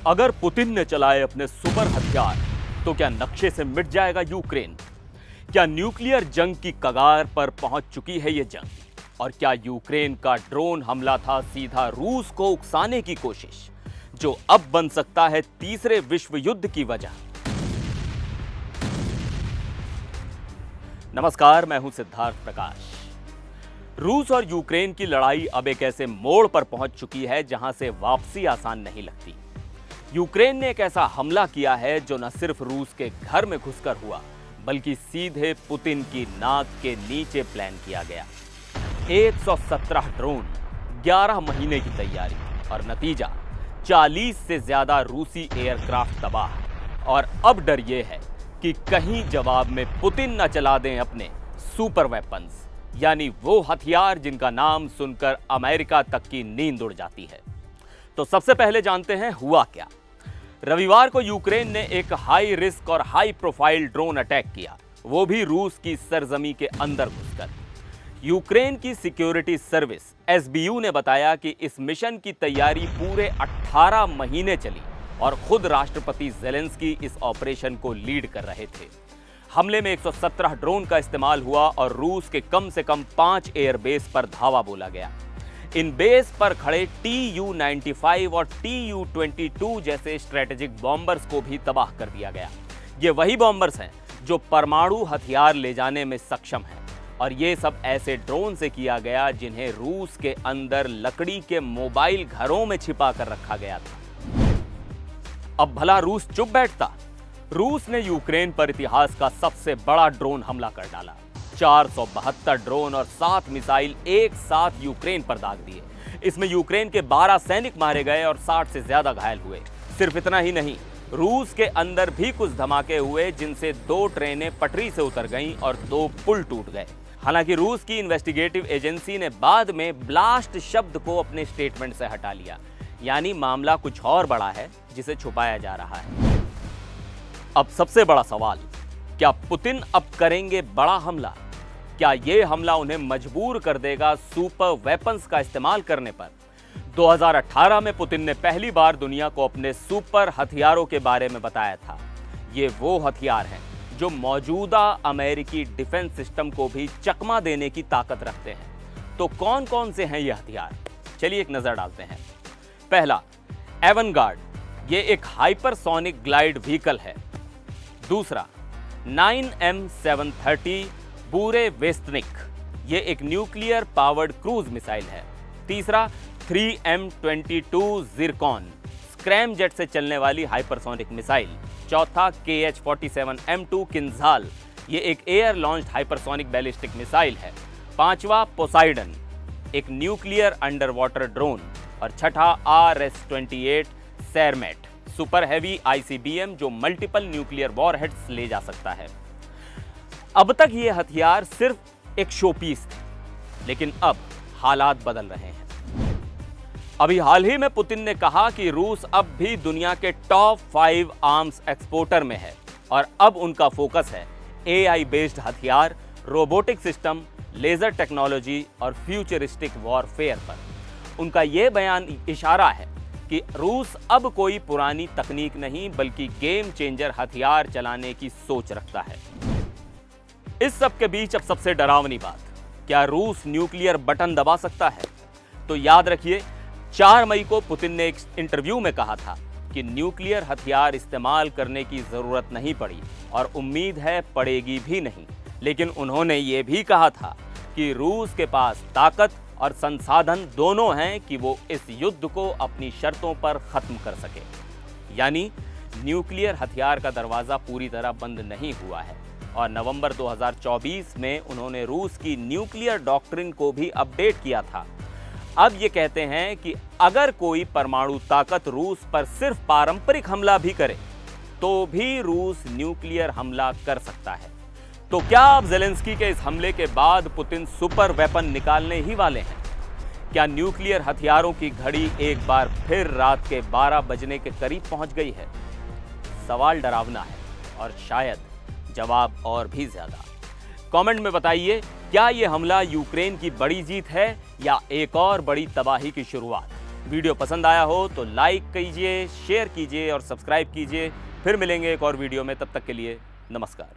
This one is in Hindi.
अगर पुतिन ने चलाए अपने सुपर हथियार तो क्या नक्शे से मिट जाएगा यूक्रेन? क्या न्यूक्लियर जंग की कगार पर पहुंच चुकी है ये जंग? और क्या यूक्रेन का ड्रोन हमला था सीधा रूस को उकसाने की कोशिश, जो अब बन सकता है तीसरे विश्व युद्ध की वजह? नमस्कार, मैं हूं सिद्धार्थ प्रकाश। रूस और यूक्रेन की लड़ाई अब एक ऐसे मोड़ पर पहुंच चुकी है जहां से वापसी आसान नहीं लगती। यूक्रेन ने एक ऐसा हमला किया है जो न सिर्फ रूस के घर में घुसकर हुआ, बल्कि सीधे पुतिन की नाक के नीचे प्लान किया गया। 117 ड्रोन, 11 महीने की तैयारी और नतीजा 40 से ज्यादा रूसी एयरक्राफ्ट तबाह। और अब डर यह है कि कहीं जवाब में पुतिन न चला दें अपने सुपर वेपन्स, यानी वो हथियार जिनका नाम सुनकर अमेरिका तक की नींद उड़ जाती है। तो सबसे पहले जानते हैं हुआ क्या। रविवार को यूक्रेन ने एक हाई रिस्क और हाई प्रोफाइल ड्रोन अटैक किया, वो भी रूस की सरजमी के अंदर घुसकर। यूक्रेन की सिक्योरिटी सर्विस एसबीयू ने बताया कि इस मिशन की तैयारी पूरे 18 महीने चली और खुद राष्ट्रपति ज़ेलेंस्की इस ऑपरेशन को लीड कर रहे थे। हमले में 117 ड्रोन का इस्तेमाल हुआ और रूस के कम से कम 5 एयरबेस पर धावा बोला गया। इन बेस पर खड़े Tu-95 और Tu-22 जैसे स्ट्रेटेजिक बॉम्बर्स को भी तबाह कर दिया गया। ये वही बॉम्बर्स हैं जो परमाणु हथियार ले जाने में सक्षम हैं, और ये सब ऐसे ड्रोन से किया गया जिन्हें रूस के अंदर लकड़ी के मोबाइल घरों में छिपा कर रखा गया था। अब भला रूस चुप बैठता? रूस ने यूक्रेन पर इतिहास का सबसे बड़ा ड्रोन हमला कर डाला। 472 ड्रोन और 7 मिसाइल एक साथ यूक्रेन पर दाग दिए। इसमें यूक्रेन के 12 सैनिक मारे गए और 60 से ज्यादा घायल हुए। सिर्फ इतना ही नहीं, रूस के अंदर भी कुछ धमाके हुए जिनसे 2 ट्रेनें पटरी से उतर गईं और 2 पुल टूट गए। हालांकि रूस की इन्वेस्टिगेटिव एजेंसी ने बाद में ब्लास्ट शब्द को अपने स्टेटमेंट से हटा लिया, यानी मामला कुछ और बड़ा है जिसे छुपाया जा रहा है। अब सबसे बड़ा सवाल, क्या पुतिन अब करेंगे बड़ा हमला? क्या यह हमला उन्हें मजबूर कर देगा सुपर वेपन्स का इस्तेमाल करने पर? 2018 में पुतिन ने पहली बार दुनिया को अपने सुपर हथियारों के बारे में बताया था। ये वो हथियार हैं जो मौजूदा अमेरिकी डिफेंस सिस्टम को भी चकमा देने की ताकत रखते हैं। तो कौन कौन से हैं ये हथियार? चलिए एक नजर डालते हैं। पहला, एवनगार्ड, ये एक हाइपरसोनिक ग्लाइड व्हीकल है। दूसरा, 9M730 बूरे वेस्तनिक, ये एक न्यूक्लियर पावर्ड क्रूज मिसाइल है। तीसरा, 3M22 जिरकॉन, स्क्रैम जेट से चलने वाली हाइपरसोनिक मिसाइल। चौथा, KH-47M2 किंजाल, ये एक air launched hypersonic ballistic missile है। पांचवा, पोसाइडन, एक न्यूक्लियर अंडर वाटर ड्रोन। और छठा, RS-28 सैरमेट, सुपर हैवी ICBM जो मल्टीपल न्यूक्लियर वॉरहेड्स ले जा सकता है। अब तक ये हथियार सिर्फ एक शोपीस थे, लेकिन अब हालात बदल रहे हैं। अभी हाल ही में पुतिन ने कहा कि रूस अब भी दुनिया के टॉप 5 आर्म्स एक्सपोर्टर में है, और अब उनका फोकस है AI बेस्ड हथियार, रोबोटिक सिस्टम, लेजर टेक्नोलॉजी और फ्यूचरिस्टिक वॉरफेयर पर। उनका यह बयान इशारा है कि रूस अब कोई पुरानी तकनीक नहीं बल्कि गेम चेंजर हथियार चलाने की सोच रखता है। इस सब के बीच अब सबसे डरावनी बात, क्या रूस न्यूक्लियर बटन दबा सकता है? तो याद रखिए, 4 मई को पुतिन ने एक इंटरव्यू में कहा था कि न्यूक्लियर हथियार इस्तेमाल करने की जरूरत नहीं पड़ी और उम्मीद है पड़ेगी भी नहीं। लेकिन उन्होंने ये भी कहा था कि रूस के पास ताकत और संसाधन दोनों हैं कि वो इस युद्ध को अपनी शर्तों पर खत्म कर सके। यानी न्यूक्लियर हथियार का दरवाजा पूरी तरह बंद नहीं हुआ है। और नवंबर 2024 में उन्होंने रूस की न्यूक्लियर डॉक्ट्रिन को भी अपडेट किया था। अब ये कहते हैं कि अगर कोई परमाणु ताकत रूस पर सिर्फ पारंपरिक हमला भी करे तो भी रूस न्यूक्लियर हमला कर सकता है। तो क्या अब ज़ेलेंस्की के इस हमले के बाद पुतिन सुपर वेपन निकालने ही वाले हैं? क्या न्यूक्लियर हथियारों की घड़ी एक बार फिर रात के 12 बजने के करीब पहुंच गई है? सवाल डरावना है और शायद जवाब और भी ज्यादा। कमेंट में बताइए, क्या यह हमला यूक्रेन की बड़ी जीत है या एक और बड़ी तबाही की शुरुआत? वीडियो पसंद आया हो तो लाइक कीजिए, शेयर कीजिए और सब्सक्राइब कीजिए। फिर मिलेंगे एक और वीडियो में, तब तक के लिए नमस्कार।